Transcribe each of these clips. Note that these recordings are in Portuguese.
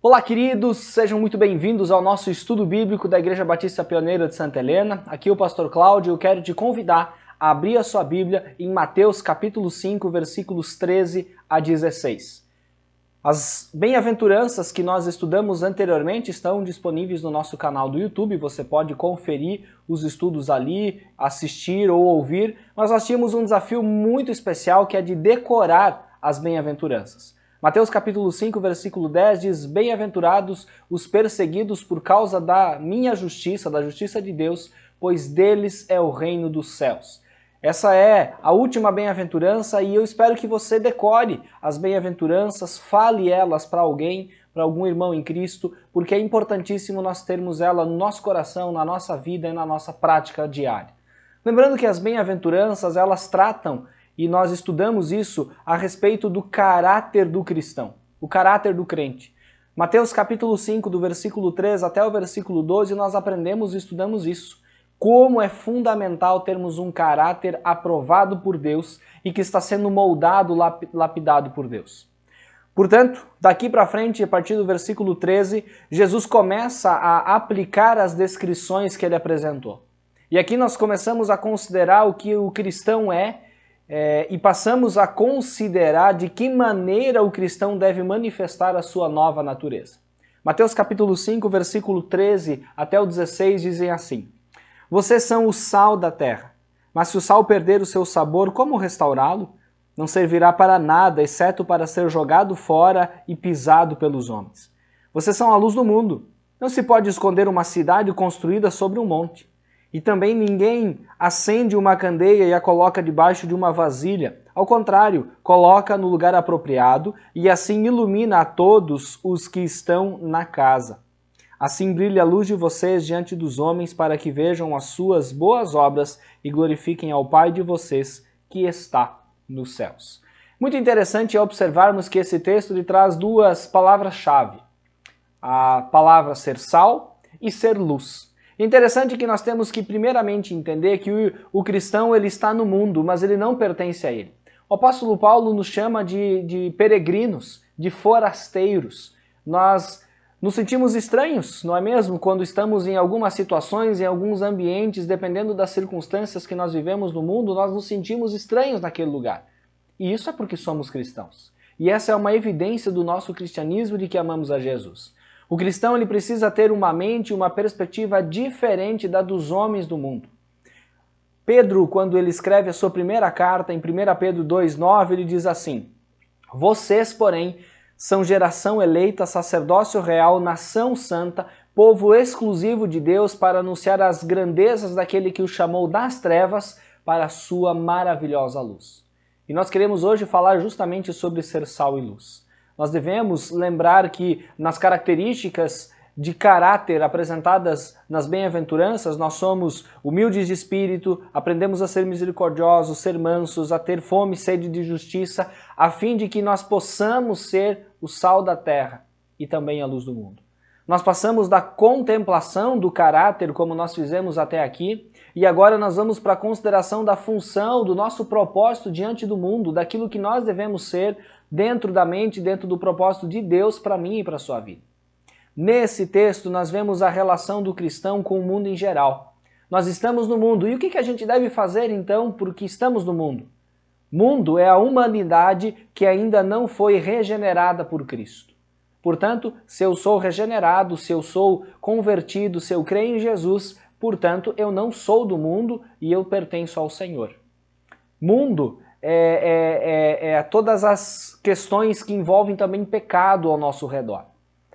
Olá, queridos, sejam muito bem-vindos ao nosso estudo bíblico da Igreja Batista Pioneira de Santa Helena. Aqui é o pastor Cláudio e eu quero te convidar a abrir a sua Bíblia em Mateus capítulo 5, versículos 13 a 16. As bem-aventuranças que nós estudamos anteriormente estão disponíveis no nosso canal do YouTube, você pode conferir os estudos ali, assistir ou ouvir, mas nós tínhamos um desafio muito especial que é de decorar as bem-aventuranças. Mateus capítulo 5, versículo 10 diz: Bem-aventurados os perseguidos por causa da minha justiça, da justiça de Deus, pois deles é o reino dos céus. Essa é a última bem-aventurança e eu espero que você decore as bem-aventuranças, fale elas para alguém, para algum irmão em Cristo, porque é importantíssimo nós termos ela no nosso coração, na nossa vida e na nossa prática diária. Lembrando que as bem-aventuranças, elas tratam, e nós estudamos isso a respeito do caráter do cristão, o caráter do crente. Mateus capítulo 5, do versículo 3 até o versículo 12, nós aprendemos e estudamos isso. Como é fundamental termos um caráter aprovado por Deus e que está sendo moldado, lapidado por Deus. Portanto, daqui para frente, a partir do versículo 13, Jesus começa a aplicar as descrições que ele apresentou. E aqui nós começamos a considerar o que o cristão é, e passamos a considerar de que maneira o cristão deve manifestar a sua nova natureza. Mateus capítulo 5, versículo 13 até o 16 dizem assim: Vocês são o sal da terra, mas se o sal perder o seu sabor, como restaurá-lo? Não servirá para nada, exceto para ser jogado fora e pisado pelos homens. Vocês são a luz do mundo. Não se pode esconder uma cidade construída sobre um monte. E também ninguém acende uma candeia e a coloca debaixo de uma vasilha. Ao contrário, coloca no lugar apropriado e assim ilumina a todos os que estão na casa. Assim brilha a luz de vocês diante dos homens para que vejam as suas boas obras e glorifiquem ao Pai de vocês que está nos céus. Muito interessante observarmos que esse texto lhe traz duas palavras-chave. A palavra ser sal e ser luz. Interessante que nós temos que primeiramente entender que o cristão ele está no mundo, mas ele não pertence a ele. O apóstolo Paulo nos chama de peregrinos, de forasteiros. Nós nos sentimos estranhos, não é mesmo? Quando estamos em algumas situações, em alguns ambientes, dependendo das circunstâncias que nós vivemos no mundo, nós nos sentimos estranhos naquele lugar. E isso é porque somos cristãos. E essa é uma evidência do nosso cristianismo de que amamos a Jesus. O cristão ele precisa ter uma mente, uma perspectiva diferente da dos homens do mundo. Pedro, quando ele escreve a sua primeira carta, em 1 Pedro 2,9, ele diz assim: Vocês, porém, são geração eleita, sacerdócio real, nação santa, povo exclusivo de Deus para anunciar as grandezas daquele que o chamou das trevas para a sua maravilhosa luz. E nós queremos hoje falar justamente sobre ser sal e luz. Nós devemos lembrar que nas características de caráter apresentadas nas bem-aventuranças, nós somos humildes de espírito, aprendemos a ser misericordiosos, ser mansos, a ter fome e sede de justiça, a fim de que nós possamos ser o sal da terra e também a luz do mundo. Nós passamos da contemplação do caráter, como nós fizemos até aqui, e agora nós vamos para a consideração da função, do nosso propósito diante do mundo, daquilo que nós devemos ser dentro da mente, dentro do propósito de Deus para mim e para a sua vida. Nesse texto nós vemos a relação do cristão com o mundo em geral. Nós estamos no mundo, e o que a gente deve fazer então porque estamos no mundo? Mundo é a humanidade que ainda não foi regenerada por Cristo. Portanto, se eu sou regenerado, se eu sou convertido, se eu creio em Jesus, portanto, eu não sou do mundo e eu pertenço ao Senhor. Mundo é todas as questões que envolvem também pecado ao nosso redor.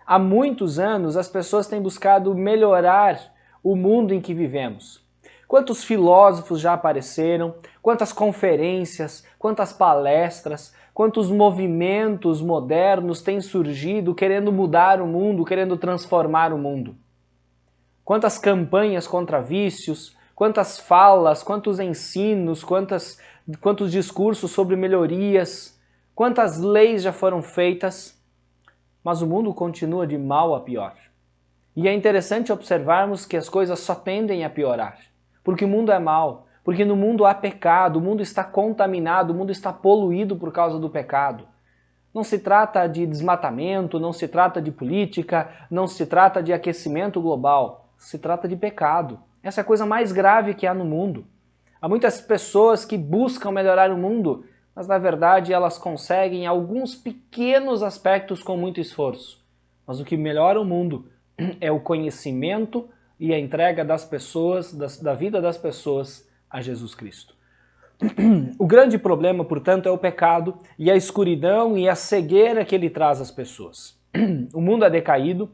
Há muitos anos as pessoas têm buscado melhorar o mundo em que vivemos. Quantos filósofos já apareceram, quantas conferências, quantas palestras, quantos movimentos modernos têm surgido querendo mudar o mundo, querendo transformar o mundo. Quantas campanhas contra vícios, quantas falas, quantos ensinos, quantos discursos sobre melhorias, quantas leis já foram feitas, mas o mundo continua de mal a pior. E é interessante observarmos que as coisas só tendem a piorar, porque o mundo é mau, porque no mundo há pecado, o mundo está contaminado, o mundo está poluído por causa do pecado. Não se trata de desmatamento, não se trata de política, não se trata de aquecimento global. Se trata de pecado. Essa é a coisa mais grave que há no mundo. Há muitas pessoas que buscam melhorar o mundo, mas na verdade elas conseguem alguns pequenos aspectos com muito esforço. Mas o que melhora o mundo é o conhecimento e a entrega das pessoas, da vida das pessoas a Jesus Cristo. O grande problema, portanto, é o pecado e a escuridão e a cegueira que ele traz às pessoas. O mundo é decaído,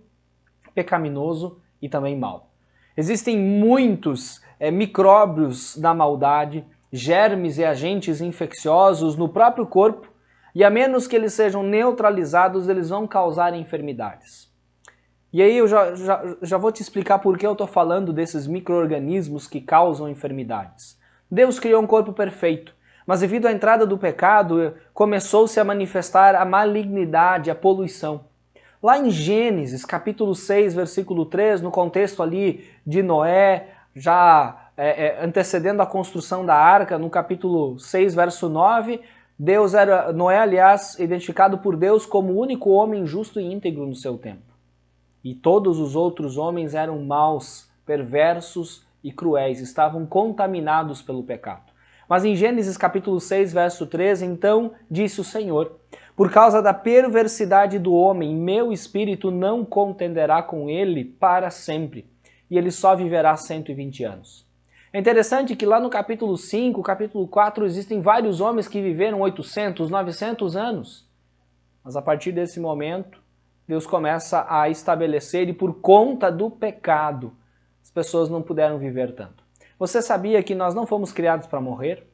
pecaminoso e também mau. Existem muitos micróbios da maldade, germes e agentes infecciosos no próprio corpo, e a menos que eles sejam neutralizados, eles vão causar enfermidades. E aí eu já vou te explicar por que eu estou falando desses micro-organismos que causam enfermidades. Deus criou um corpo perfeito, mas devido à entrada do pecado, começou-se a manifestar a malignidade, a poluição. Lá em Gênesis, capítulo 6, versículo 3, no contexto ali de Noé, já antecedendo a construção da arca, no capítulo 6, verso 9, Noé, aliás, identificado por Deus como o único homem justo e íntegro no seu tempo. E todos os outros homens eram maus, perversos e cruéis, estavam contaminados pelo pecado. Mas em Gênesis capítulo 6, verso 13, então disse o Senhor: por causa da perversidade do homem, meu espírito não contenderá com ele para sempre, e ele só viverá 120 anos. É interessante que lá no capítulo 5, capítulo 4, existem vários homens que viveram 800, 900 anos. Mas a partir desse momento, Deus começa a estabelecer, e por conta do pecado, as pessoas não puderam viver tanto. Você sabia que nós não fomos criados para morrer?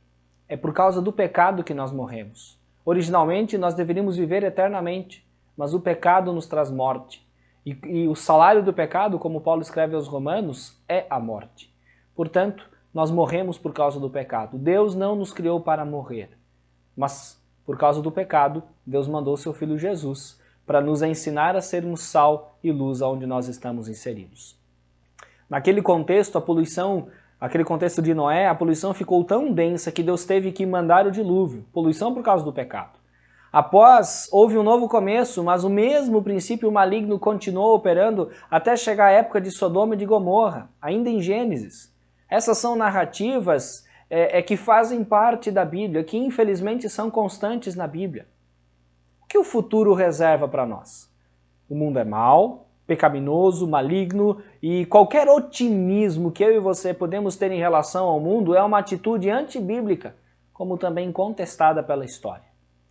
É por causa do pecado que nós morremos. Originalmente, nós deveríamos viver eternamente, mas o pecado nos traz morte. E o salário do pecado, como Paulo escreve aos Romanos, é a morte. Portanto, nós morremos por causa do pecado. Deus não nos criou para morrer, mas por causa do pecado, Deus mandou seu Filho Jesus para nos ensinar a sermos sal e luz onde nós estamos inseridos. Naquele contexto, aquele contexto de Noé, a poluição ficou tão densa que Deus teve que mandar o dilúvio, poluição por causa do pecado. Após, houve um novo começo, mas o mesmo princípio maligno continuou operando até chegar a época de Sodoma e de Gomorra, ainda em Gênesis. Essas são narrativas que fazem parte da Bíblia, que infelizmente são constantes na Bíblia. O que o futuro reserva para nós? O mundo é mau, pecaminoso, maligno, e qualquer otimismo que eu e você podemos ter em relação ao mundo é uma atitude antibíblica, como também contestada pela história.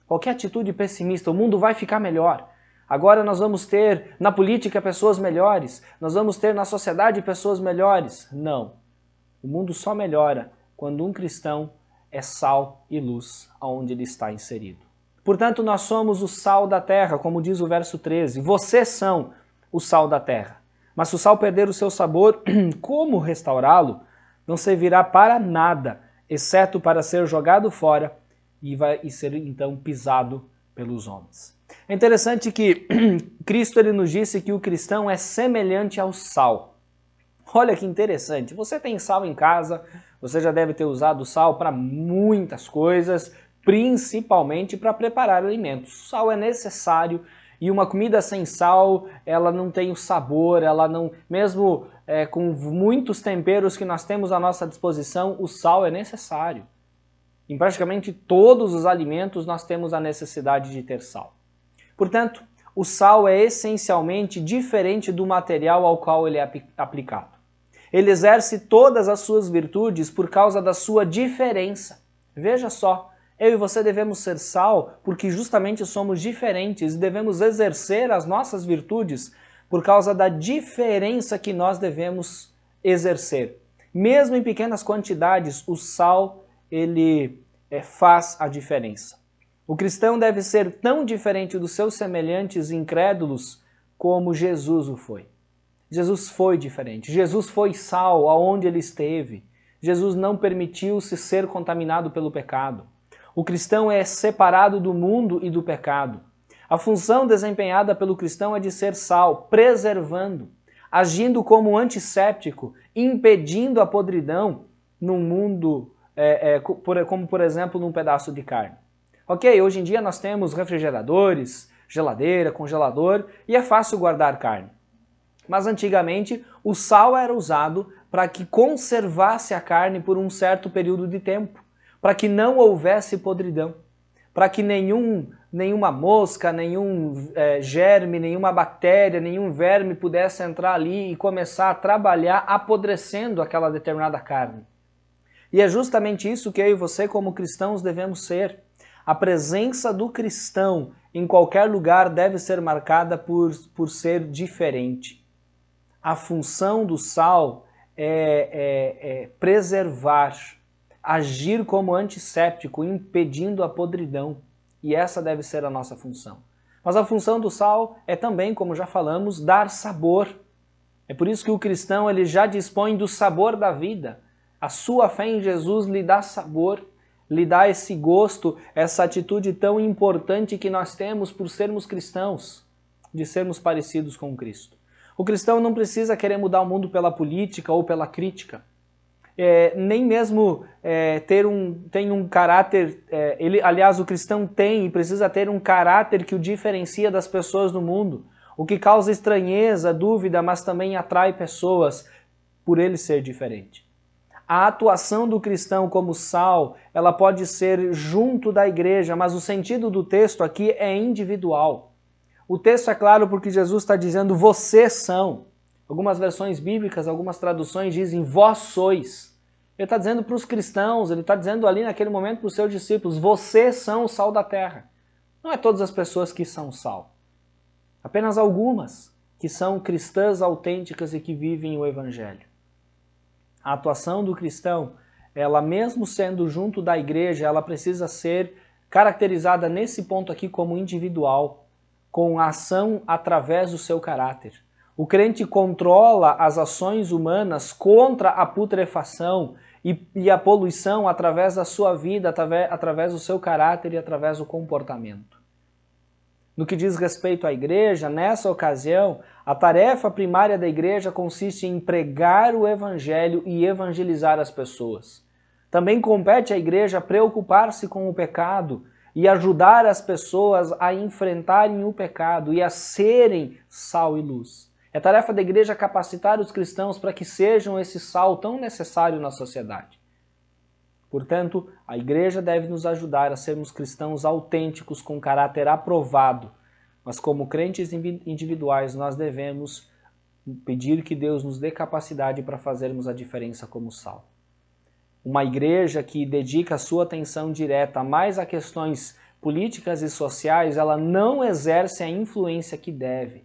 Qualquer atitude pessimista, o mundo vai ficar melhor. Agora nós vamos ter na política pessoas melhores, nós vamos ter na sociedade pessoas melhores. Não. O mundo só melhora quando um cristão é sal e luz aonde ele está inserido. Portanto, nós somos o sal da terra, como diz o verso 13. Vocês são o sal da terra. Mas se o sal perder o seu sabor, como restaurá-lo? Não servirá para nada, exceto para ser jogado fora e ser então pisado pelos homens. É interessante que Cristo ele nos disse que o cristão é semelhante ao sal. Olha que interessante, você tem sal em casa, você já deve ter usado sal para muitas coisas, principalmente para preparar alimentos. O sal é necessário. E uma comida sem sal, ela não tem o sabor, ela não, mesmo com muitos temperos que nós temos à nossa disposição, o sal é necessário. Em praticamente todos os alimentos nós temos a necessidade de ter sal. Portanto, o sal é essencialmente diferente do material ao qual ele é aplicado. Ele exerce todas as suas virtudes por causa da sua diferença. Veja só. Eu e você devemos ser sal porque justamente somos diferentes e devemos exercer as nossas virtudes por causa da diferença que nós devemos exercer. Mesmo em pequenas quantidades, o sal ele faz a diferença. O cristão deve ser tão diferente dos seus semelhantes incrédulos como Jesus o foi. Jesus foi diferente. Jesus foi sal aonde ele esteve. Jesus não permitiu-se ser contaminado pelo pecado. O cristão é separado do mundo e do pecado. A função desempenhada pelo cristão é de ser sal, preservando, agindo como antisséptico, impedindo a podridão num mundo, como por exemplo num pedaço de carne. Ok, hoje em dia nós temos refrigeradores, geladeira, congelador e é fácil guardar carne. Mas antigamente o sal era usado para que conservasse a carne por um certo período de tempo, para que não houvesse podridão, para que nenhuma mosca, nenhum germe, nenhuma bactéria, nenhum verme pudesse entrar ali e começar a trabalhar apodrecendo aquela determinada carne. E é justamente isso que eu e você como cristãos devemos ser. A presença do cristão em qualquer lugar deve ser marcada por ser diferente. A função do sal é preservar, agir como antisséptico, impedindo a podridão. E essa deve ser a nossa função. Mas a função do sal é também, como já falamos, dar sabor. É por isso que o cristão ele já dispõe do sabor da vida. A sua fé em Jesus lhe dá sabor, lhe dá esse gosto, essa atitude tão importante que nós temos por sermos cristãos, de sermos parecidos com Cristo. O cristão não precisa querer mudar o mundo pela política ou pela crítica. Nem mesmo tem um caráter, aliás, o cristão tem e precisa ter um caráter que o diferencia das pessoas no mundo, o que causa estranheza, dúvida, mas também atrai pessoas por ele ser diferente. A atuação do cristão como sal, ela pode ser junto da igreja, mas o sentido do texto aqui é individual. O texto é claro porque Jesus está dizendo, vocês são. Algumas versões bíblicas, algumas traduções dizem, vós sois. Ele está dizendo para os cristãos, ele está dizendo ali naquele momento para os seus discípulos, vocês são o sal da terra. Não é todas as pessoas que são sal. Apenas algumas que são cristãs autênticas e que vivem o evangelho. A atuação do cristão, ela mesmo sendo junto da igreja, ela precisa ser caracterizada nesse ponto aqui como individual, com a ação através do seu caráter. O crente controla as ações humanas contra a putrefação e a poluição através da sua vida, através do seu caráter e através do comportamento. No que diz respeito à igreja, nessa ocasião, a tarefa primária da igreja consiste em pregar o evangelho e evangelizar as pessoas. Também compete à igreja preocupar-se com o pecado e ajudar as pessoas a enfrentarem o pecado e a serem sal e luz. É tarefa da igreja capacitar os cristãos para que sejam esse sal tão necessário na sociedade. Portanto, a igreja deve nos ajudar a sermos cristãos autênticos com caráter aprovado, mas como crentes individuais nós devemos pedir que Deus nos dê capacidade para fazermos a diferença como sal. Uma igreja que dedica a sua atenção direta mais a questões políticas e sociais, ela não exerce a influência que deve.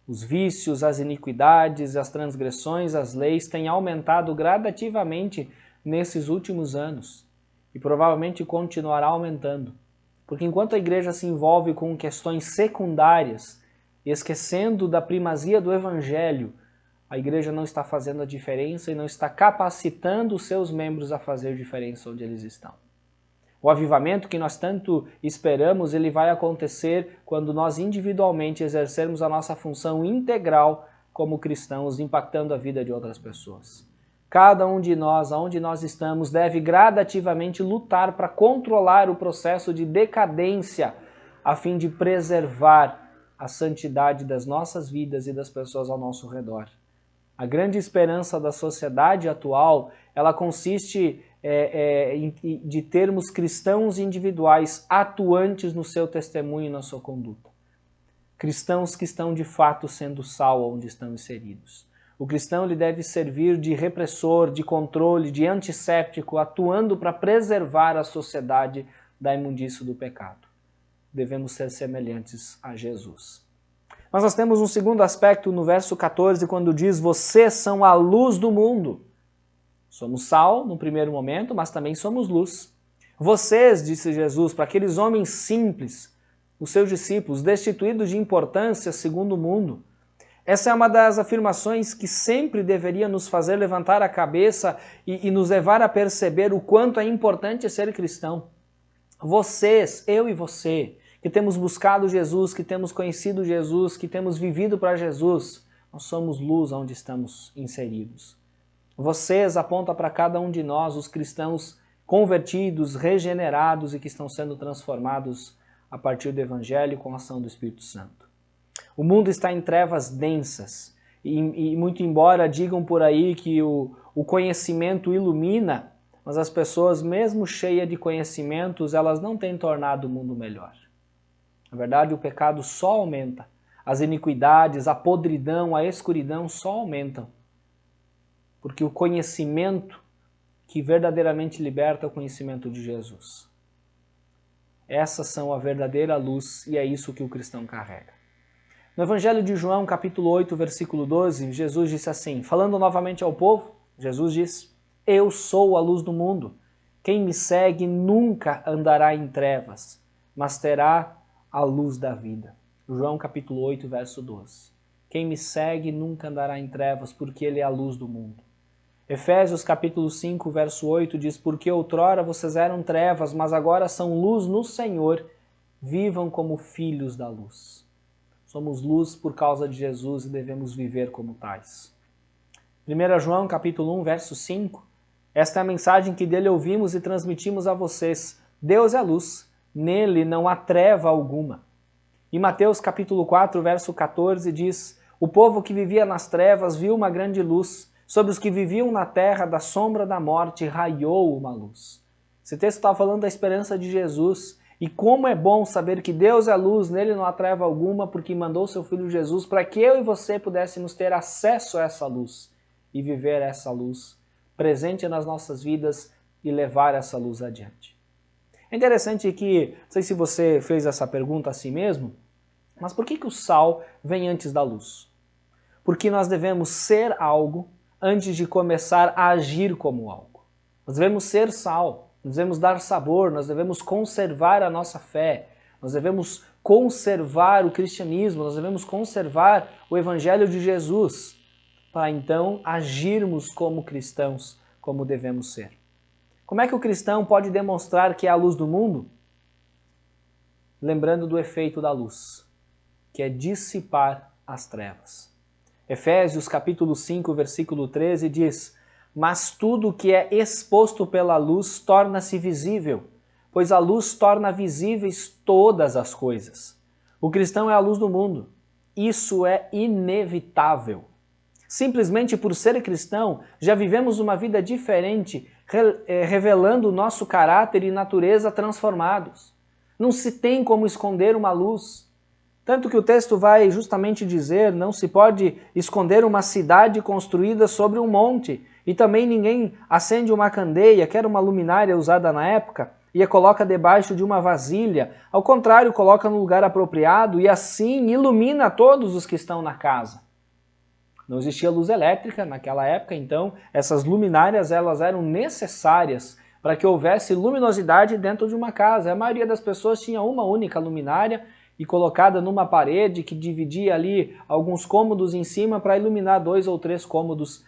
Os vícios, as iniquidades, as transgressões, as leis têm aumentado gradativamente nesses últimos anos e provavelmente continuará aumentando. Porque enquanto a igreja se envolve com questões secundárias, esquecendo da primazia do evangelho, a igreja não está fazendo a diferença e não está capacitando os seus membros a fazer diferença onde eles estão. O avivamento que nós tanto esperamos, ele vai acontecer quando nós individualmente exercermos a nossa função integral como cristãos, impactando a vida de outras pessoas. Cada um de nós, aonde nós estamos, deve gradativamente lutar para controlar o processo de decadência, a fim de preservar a santidade das nossas vidas e das pessoas ao nosso redor. A grande esperança da sociedade atual, ela consiste de termos cristãos individuais atuantes no seu testemunho e na sua conduta. Cristãos que estão de fato sendo sal onde estão inseridos. O cristão ele deve servir de repressor, de controle, de antisséptico, atuando para preservar a sociedade da imundície do pecado. Devemos ser semelhantes a Jesus. Mas nós temos um segundo aspecto no verso 14, quando diz, vocês são a luz do mundo. Somos sal no primeiro momento, mas também somos luz. Vocês, disse Jesus, para aqueles homens simples, os seus discípulos, destituídos de importância segundo o mundo. Essa é uma das afirmações que sempre deveria nos fazer levantar a cabeça e nos levar a perceber o quanto é importante ser cristão. Vocês, eu e você, que temos buscado Jesus, que temos conhecido Jesus, que temos vivido para Jesus, nós somos luz onde estamos inseridos. Vocês apontam para cada um de nós, os cristãos convertidos, regenerados e que estão sendo transformados a partir do Evangelho com a ação do Espírito Santo. O mundo está em trevas densas e muito embora digam por aí que o conhecimento ilumina, mas as pessoas, mesmo cheias de conhecimentos, elas não têm tornado o mundo melhor. Na verdade, o pecado só aumenta. As iniquidades, a podridão, a escuridão só aumentam. Porque o conhecimento que verdadeiramente liberta é o conhecimento de Jesus. Essas são a verdadeira luz e é isso que o cristão carrega. No Evangelho de João, capítulo 8, versículo 12, Jesus disse assim, falando novamente ao povo, Jesus diz, eu sou a luz do mundo. Quem me segue nunca andará em trevas, mas terá a luz da vida. João capítulo 8, verso 12. Quem me segue nunca andará em trevas, porque ele é a luz do mundo. Efésios capítulo 5, verso 8 diz, porque outrora vocês eram trevas, mas agora são luz no Senhor, vivam como filhos da luz. Somos luz por causa de Jesus e devemos viver como tais. 1 João capítulo 1, verso 5, esta é a mensagem que dele ouvimos e transmitimos a vocês. Deus é luz, nele não há treva alguma. E Mateus capítulo 4, verso 14 diz, o povo que vivia nas trevas viu uma grande luz, sobre os que viviam na terra da sombra da morte raiou uma luz. Esse texto está falando da esperança de Jesus. E como é bom saber que Deus é luz, nele não há treva alguma, porque mandou seu Filho Jesus para que eu e você pudéssemos ter acesso a essa luz e viver essa luz presente nas nossas vidas e levar essa luz adiante. É interessante que, não sei se você fez essa pergunta a si mesmo, mas por que o sal vem antes da luz? Porque nós devemos ser algo antes de começar a agir como algo. Nós devemos ser sal. Nós devemos dar sabor, nós devemos conservar a nossa fé, nós devemos conservar o cristianismo, nós devemos conservar o Evangelho de Jesus, para então agirmos como cristãos, como devemos ser. Como é que o cristão pode demonstrar que é a luz do mundo? Lembrando do efeito da luz, que é dissipar as trevas. Efésios capítulo 5, versículo 13 diz, mas tudo que é exposto pela luz torna-se visível, pois a luz torna visíveis todas as coisas. O cristão é a luz do mundo. Isso é inevitável. Simplesmente por ser cristão, já vivemos uma vida diferente, revelando o nosso caráter e natureza transformados. Não se tem como esconder uma luz. Tanto que o texto vai justamente dizer, não se pode esconder uma cidade construída sobre um monte, e também ninguém acende uma candeia, que era uma luminária usada na época, e a coloca debaixo de uma vasilha. Ao contrário, coloca no lugar apropriado e assim ilumina todos os que estão na casa. Não existia luz elétrica naquela época, então essas luminárias elas eram necessárias para que houvesse luminosidade dentro de uma casa. A maioria das pessoas tinha uma única luminária e colocada numa parede que dividia ali alguns cômodos em cima para iluminar 2 ou 3 cômodos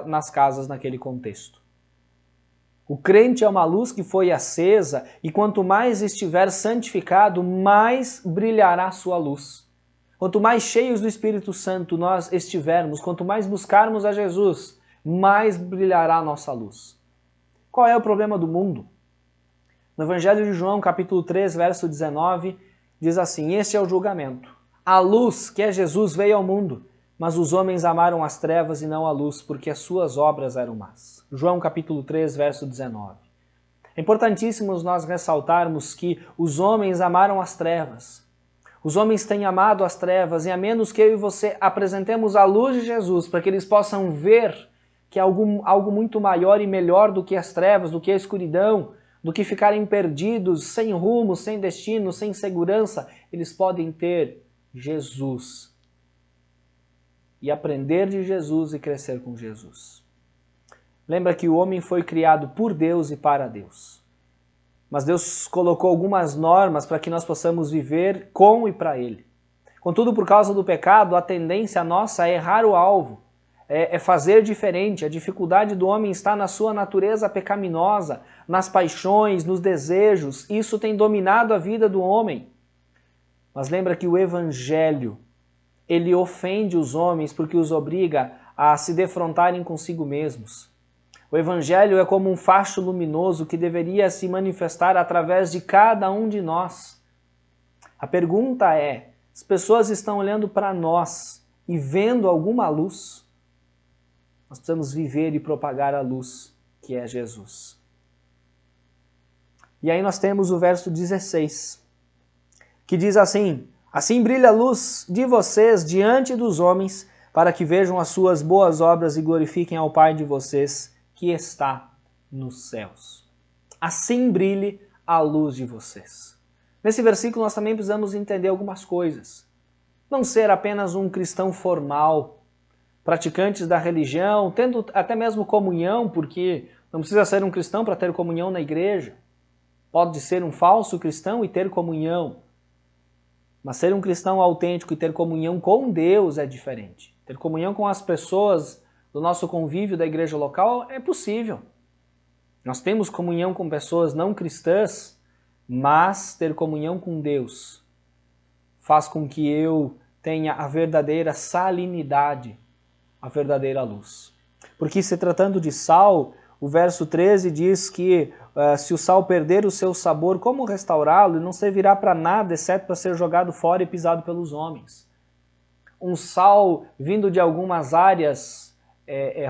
nas casas naquele contexto. O crente é uma luz que foi acesa e quanto mais estiver santificado, mais brilhará a sua luz. Quanto mais cheios do Espírito Santo nós estivermos, quanto mais buscarmos a Jesus, mais brilhará a nossa luz. Qual é o problema do mundo? No Evangelho de João, capítulo 3, verso 19, diz assim, este é o julgamento. A luz, que é Jesus, veio ao mundo, mas os homens amaram as trevas e não a luz, porque as suas obras eram más. João capítulo 3, verso 19. É importantíssimo nós ressaltarmos que os homens amaram as trevas. Os homens têm amado as trevas e a menos que eu e você apresentemos a luz de Jesus para que eles possam ver que é algo muito maior e melhor do que as trevas, do que a escuridão, do que ficarem perdidos, sem rumo, sem destino, sem segurança, eles podem ter Jesus e aprender de Jesus e crescer com Jesus. Lembra que o homem foi criado por Deus e para Deus. Mas Deus colocou algumas normas para que nós possamos viver com e para Ele. Contudo, por causa do pecado, a tendência nossa é errar o alvo, é fazer diferente. A dificuldade do homem está na sua natureza pecaminosa, nas paixões, nos desejos. Isso tem dominado a vida do homem. Mas lembra que o Evangelho, ele ofende os homens porque os obriga a se defrontarem consigo mesmos. O Evangelho é como um facho luminoso que deveria se manifestar através de cada um de nós. A pergunta é, as pessoas estão olhando para nós e vendo alguma luz? Nós precisamos viver e propagar a luz, que é Jesus. E aí nós temos o verso 16, que diz assim: assim brilha a luz de vocês diante dos homens, para que vejam as suas boas obras e glorifiquem ao Pai de vocês, que está nos céus. Assim brilhe a luz de vocês. Nesse versículo nós também precisamos entender algumas coisas. Não ser apenas um cristão formal, praticantes da religião, tendo até mesmo comunhão, porque não precisa ser um cristão para ter comunhão na igreja. Pode ser um falso cristão e ter comunhão. Mas ser um cristão autêntico e ter comunhão com Deus é diferente. Ter comunhão com as pessoas do nosso convívio da igreja local é possível. Nós temos comunhão com pessoas não cristãs, mas ter comunhão com Deus faz com que eu tenha a verdadeira salinidade, a verdadeira luz. Porque se tratando de sal, o verso 13 diz que se o sal perder o seu sabor, como restaurá-lo? E não servirá para nada, exceto para ser jogado fora e pisado pelos homens. Um sal vindo de algumas áreas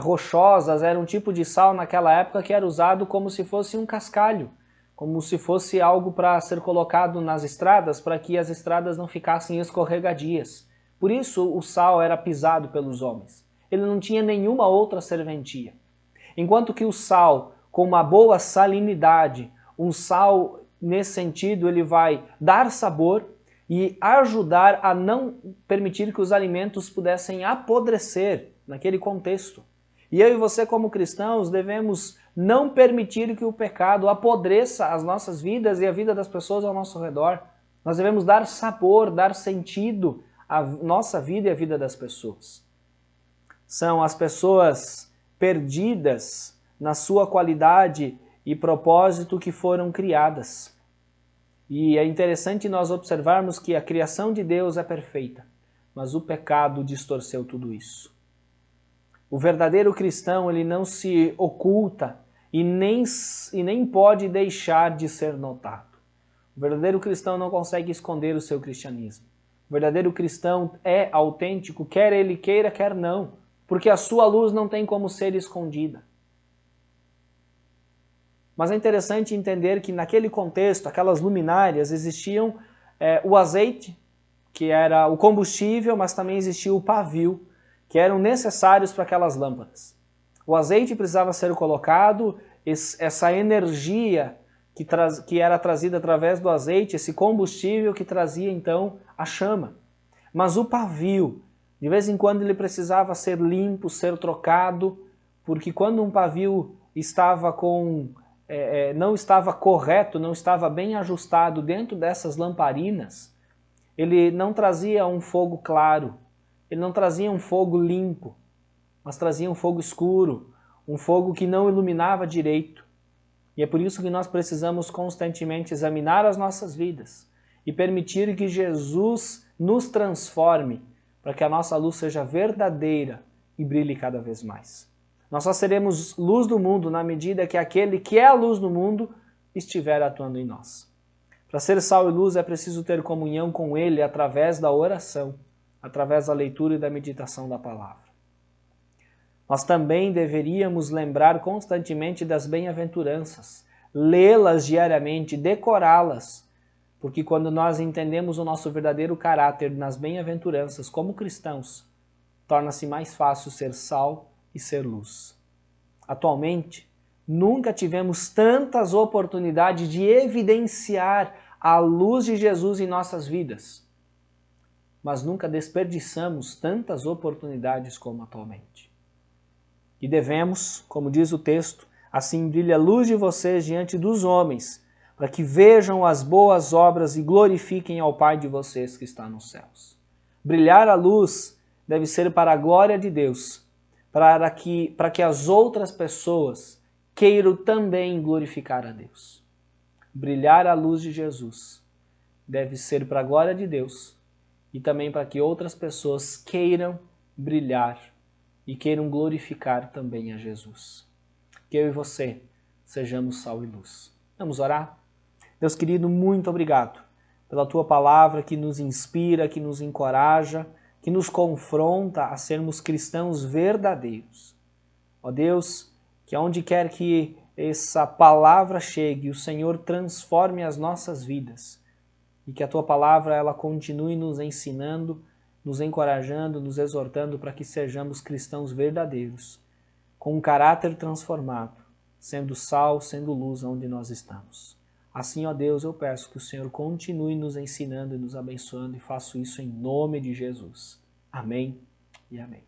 rochosas era um tipo de sal naquela época que era usado como se fosse um cascalho, como se fosse algo para ser colocado nas estradas, para que as estradas não ficassem escorregadias. Por isso o sal era pisado pelos homens. Ele não tinha nenhuma outra serventia. Enquanto que o sal, com uma boa salinidade, um sal, nesse sentido, ele vai dar sabor e ajudar a não permitir que os alimentos pudessem apodrecer naquele contexto. E eu e você, como cristãos, devemos não permitir que o pecado apodreça as nossas vidas e a vida das pessoas ao nosso redor. Nós devemos dar sabor, dar sentido à nossa vida e à vida das pessoas. São as pessoas perdidas na sua qualidade e propósito que foram criadas. E é interessante nós observarmos que a criação de Deus é perfeita, mas o pecado distorceu tudo isso. O verdadeiro cristão, ele não se oculta e nem pode deixar de ser notado. O verdadeiro cristão não consegue esconder o seu cristianismo. O verdadeiro cristão é autêntico, quer ele queira, quer não, porque a sua luz não tem como ser escondida. Mas é interessante entender que naquele contexto, aquelas luminárias, existiam o azeite, que era o combustível, mas também existia o pavio, que eram necessários para aquelas lâmpadas. O azeite precisava ser colocado, essa energia que era trazida através do azeite, esse combustível que trazia então a chama. Mas o pavio, de vez em quando ele precisava ser limpo, ser trocado, porque quando um pavio estava não estava correto, não estava bem ajustado dentro dessas lamparinas, ele não trazia um fogo claro, ele não trazia um fogo limpo, mas trazia um fogo escuro, um fogo que não iluminava direito. E é por isso que nós precisamos constantemente examinar as nossas vidas e permitir que Jesus nos transforme para que a nossa luz seja verdadeira e brilhe cada vez mais. Nós só seremos luz do mundo na medida que aquele que é a luz do mundo estiver atuando em nós. Para ser sal e luz é preciso ter comunhão com Ele através da oração, através da leitura e da meditação da palavra. Nós também deveríamos lembrar constantemente das bem-aventuranças, lê-las diariamente, decorá-las, porque quando nós entendemos o nosso verdadeiro caráter nas bem-aventuranças como cristãos, torna-se mais fácil ser sal e ser luz. Atualmente, nunca tivemos tantas oportunidades de evidenciar a luz de Jesus em nossas vidas, mas nunca desperdiçamos tantas oportunidades como atualmente. E devemos, como diz o texto, assim brilha a luz de vocês diante dos homens, para que vejam as boas obras e glorifiquem ao Pai de vocês que está nos céus. Brilhar a luz deve ser para a glória de Deus, para que as outras pessoas queiram também glorificar a Deus. Brilhar a luz de Jesus deve ser para a glória de Deus, e também para que outras pessoas queiram brilhar e queiram glorificar também a Jesus. que eu e você sejamos sal e luz. Vamos orar? Deus querido, muito obrigado pela Tua palavra que nos inspira, que nos encoraja, que nos confronta a sermos cristãos verdadeiros. Ó Deus, que aonde quer que essa palavra chegue, o Senhor transforme as nossas vidas e que a Tua palavra ela continue nos ensinando, nos encorajando, nos exortando para que sejamos cristãos verdadeiros, com um caráter transformado, sendo sal, sendo luz onde nós estamos. Assim, ó Deus, eu peço que o Senhor continue nos ensinando e nos abençoando e faço isso em nome de Jesus. Amém e amém.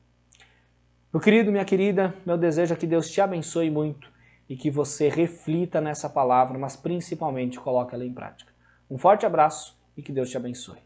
Meu querido, minha querida, meu desejo é que Deus te abençoe muito e que você reflita nessa palavra, mas principalmente coloque ela em prática. Um forte abraço e que Deus te abençoe.